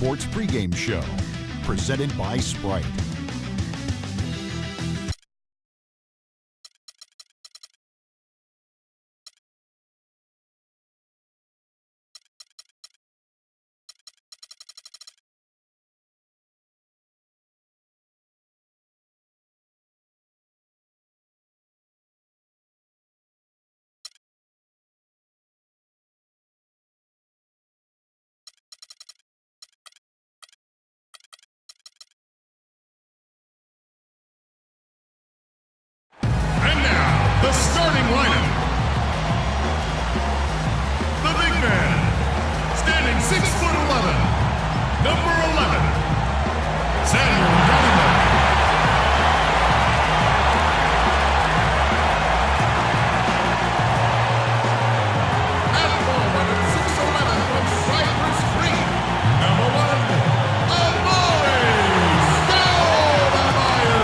Sports pregame show, presented by Sprite. The starting lineup. The big man, standing 6'11", number 11, Samuel Gallimore. At forward, 6'11", from Cypress Creek, number 1, Amari Stoudemire.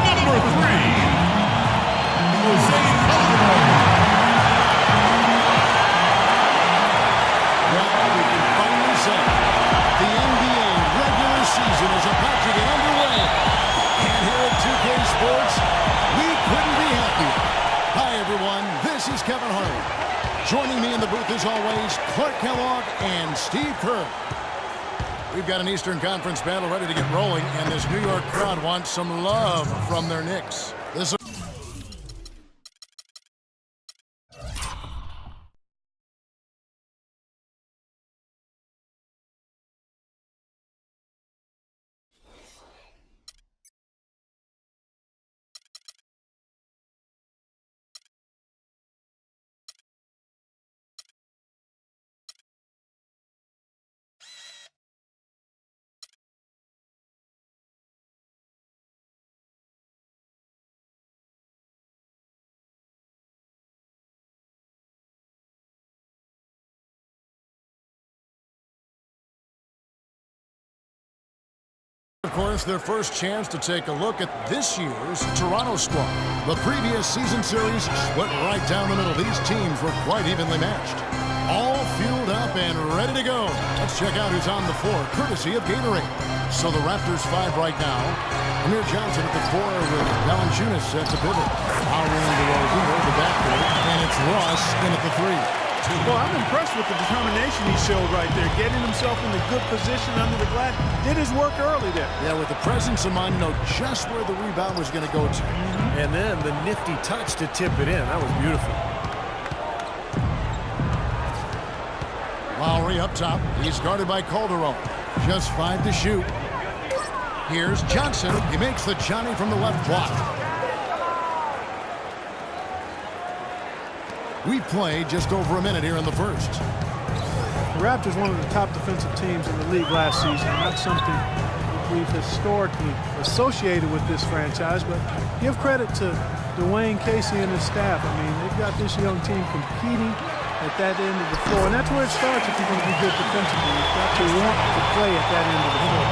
Number 3, Jose Calderon. Well, we can finally say the NBA regular season is about to get underway. And here at 2K Sports, we couldn't be happier. Hi, everyone. This is Kevin Harlan. Joining me in the booth, as always, Clark Kellogg and Steve Kerr. We've got an Eastern Conference battle ready to get rolling, and this New York crowd wants some love from their Knicks. This of course, their first chance to take a look at this year's Toronto squad. The previous season series split right down the middle. These teams were quite evenly matched. All fueled up and ready to go. Let's check out who's on the floor, courtesy of Gatorade. So the Raptors 5 right now. Amir Johnson at the 4 with Valanciunas at the pivot. Lowry and DeRozan over the backcourt, and it's Ross in at the 3. Well, I'm impressed with the determination he showed right there, getting himself in a good position under the glass. Did his work early there. Yeah, with the presence of mind, know just where the rebound was going to go to. And then the nifty touch to tip it in. That was beautiful. Lowry up top. He's guarded by Calderon. Just 5 to shoot. Here's Johnson. He makes the Johnny from the left block. We played just over a minute here in the first. The Raptors one of the top defensive teams in the league last season. Not something we've historically associated with this franchise, but give credit to Dwayne Casey and his staff. I mean, they've got this young team competing at that end of the floor, and that's where it starts if you're going to be good defensively. You've got to want to play at that end of the floor.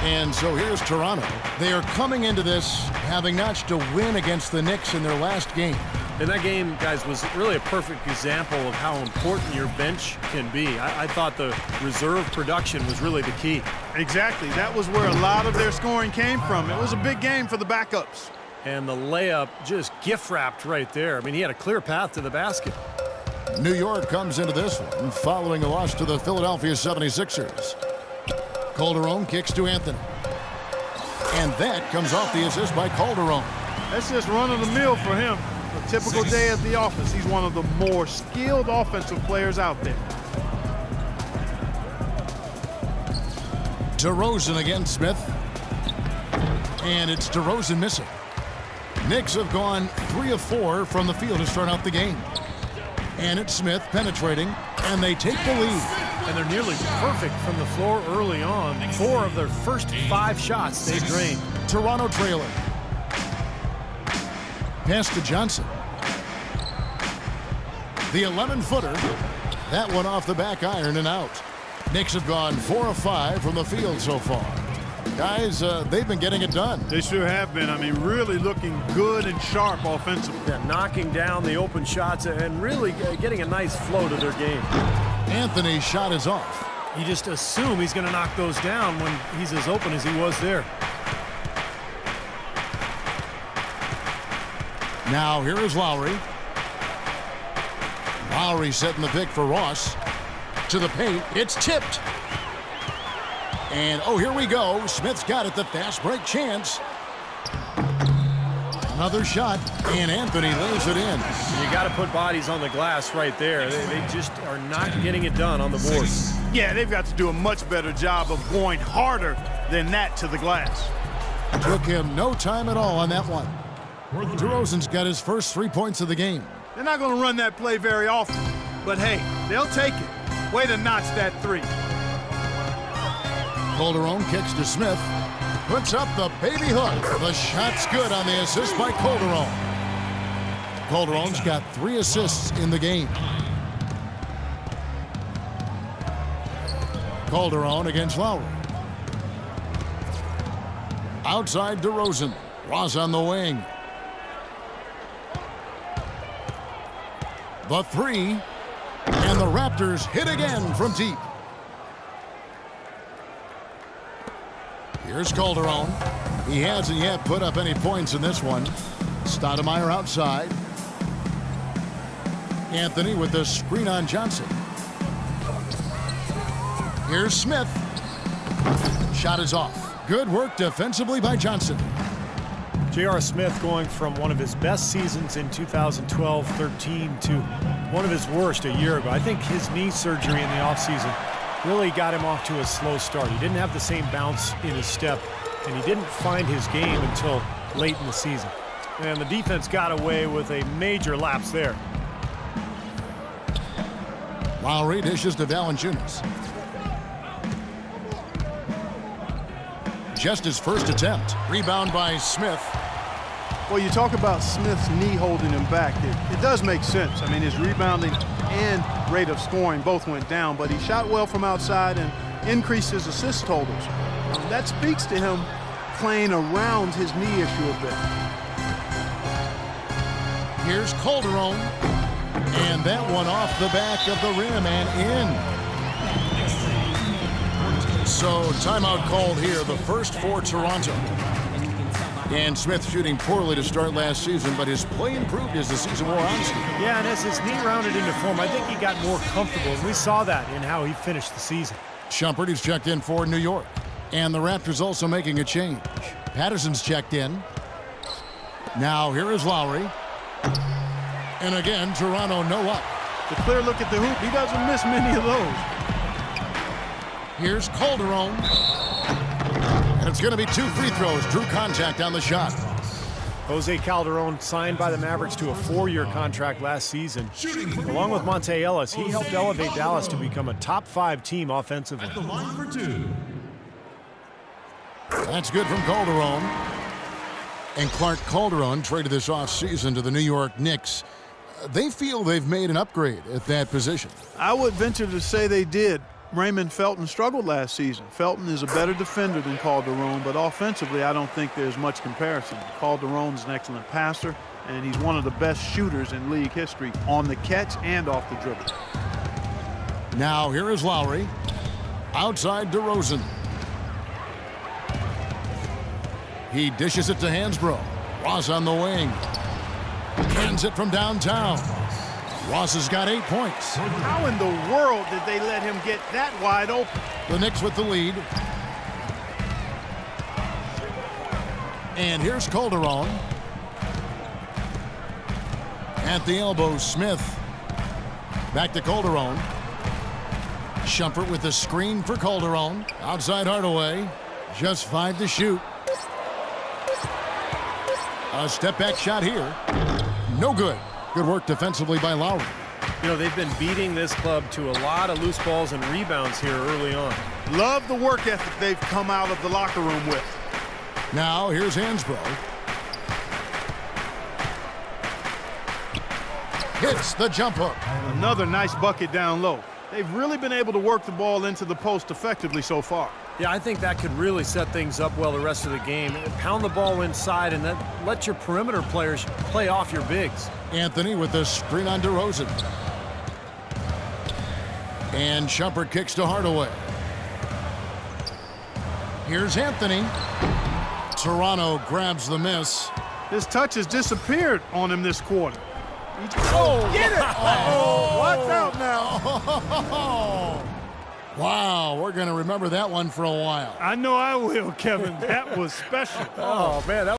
And so here's Toronto. They are coming into this having notched a win against the Knicks in their last game. And that game, guys, was really a perfect example of how important your bench can be. I thought the reserve production was really the key. Exactly. That was where a lot of their scoring came from. It was a big game for the backups. And the layup just gift-wrapped right there. I mean, he had a clear path to the basket. New York comes into this one following a loss to the Philadelphia 76ers. Calderon kicks to Anthony. And that comes off the assist by Calderon. That's just run-of-the-mill for him. A typical day at the office. He's one of the more skilled offensive players out there. DeRozan against Smith. And it's DeRozan missing. Knicks have gone 3 of 4 from the field to start out the game. And it's Smith penetrating, and they take the lead. And they're nearly perfect from the floor early on. 4 of their first 5 shots they drained. Toronto trailer. Pass to Johnson. The 11-footer. That one off the back iron and out. Knicks have gone 4 of 5 from the field so far. Guys, they've been getting it done. They sure have been. I mean, really looking good and sharp offensively. Yeah, knocking down the open shots and really getting a nice flow to their game. Anthony's shot is off. You just assume he's going to knock those down when he's as open as he was there. Now here is Lowry. Lowry setting the pick for Ross. To the paint. It's tipped. And, oh, here we go. Smith's got it. The fast break chance. Another shot. And Anthony lays it in. You got to put bodies on the glass right there. They just are not getting it done on the boards. Yeah, they've got to do a much better job of going harder than that to the glass. Took him no time at all on that one. DeRozan's got his first 3 points of the game. They're not going to run that play very often. But, hey, they'll take it. Way to notch that three. Calderon kicks to Smith. Puts up the baby hook. The shot's good on the assist by Calderon. Calderon's got 3 assists in the game. Calderon against Lowry. Outside DeRozan. Ross on the wing. The 3. And the Raptors hit again from deep. Here's Calderon. He hasn't yet put up any points in this one. Stoudemire outside. Anthony with the screen on Johnson. Here's Smith. Shot is off. Good work defensively by Johnson. J.R. Smith going from one of his best seasons in 2012-13 to one of his worst a year ago. I think his knee surgery in the offseason really got him off to a slow start. He didn't have the same bounce in his step, and he didn't find his game until late in the season. And the defense got away with a major lapse there. Lowry dishes to Valanciunas. Just his first attempt. Rebound by Smith. Well, you talk about Smith's knee holding him back. It does make sense. I mean, his rebounding and rate of scoring both went down, but he shot well from outside and increased his assist totals. That speaks to him playing around his knee issue a bit. Here's Calderon. And that one off the back of the rim and in. So timeout called here, the first for Toronto. Dan Smith shooting poorly to start last season, but his play improved as the season wore on. Yeah, and as his knee rounded into form, I think he got more comfortable, and we saw that in how he finished the season. Shumpert is checked in for New York. And the Raptors also making a change. Patterson's checked in. Now here is Lowry. And again, Toronto no up. The clear look at the hoop, he doesn't miss many of those. Here's Calderon. And it's going to be 2 free throws. Drew contact on the shot. Jose Calderon signed by the Mavericks to a 4-year contract last season. Along with Monte Ellis, he helped elevate Dallas to become a top 5 team offensively. At the line for 2. That's good from Calderon. And Clark Calderon traded this offseason to the New York Knicks. They feel they've made an upgrade at that position. I would venture to say they did. Raymond Felton struggled last season. Felton is a better defender than Calderon, but offensively, I don't think there's much comparison. Calderon's an excellent passer, and he's one of the best shooters in league history on the catch and off the dribble. Now here is Lowry. Outside DeRozan. He dishes it to Hansbrough. Ross on the wing. Hands it from downtown. Ross has got 8 points. How in the world did they let him get that wide open? The Knicks with the lead. And here's Calderon. At the elbow, Smith. Back to Calderon. Shumpert with the screen for Calderon. Outside Hardaway. Just 5 to shoot. A step-back shot here. No good. Good work defensively by Lowry. You know, they've been beating this club to a lot of loose balls and rebounds here early on. Love the work ethic they've come out of the locker room with. Now here's Hansbrough. hits the jump hook. Another nice bucket down low. They've really been able to work the ball into the post effectively so far. Yeah, I think that could really set things up well the rest of the game. Pound the ball inside and then let your perimeter players play off your bigs. Anthony with the screen on DeRozan. And Shumpert kicks to Hardaway. Here's Anthony. Toronto grabs the miss. His touch has disappeared on him this quarter. Get it! Oh, watch out now. Wow, we're going to remember that one for a while. I know I will, Kevin. That was special. Oh, man.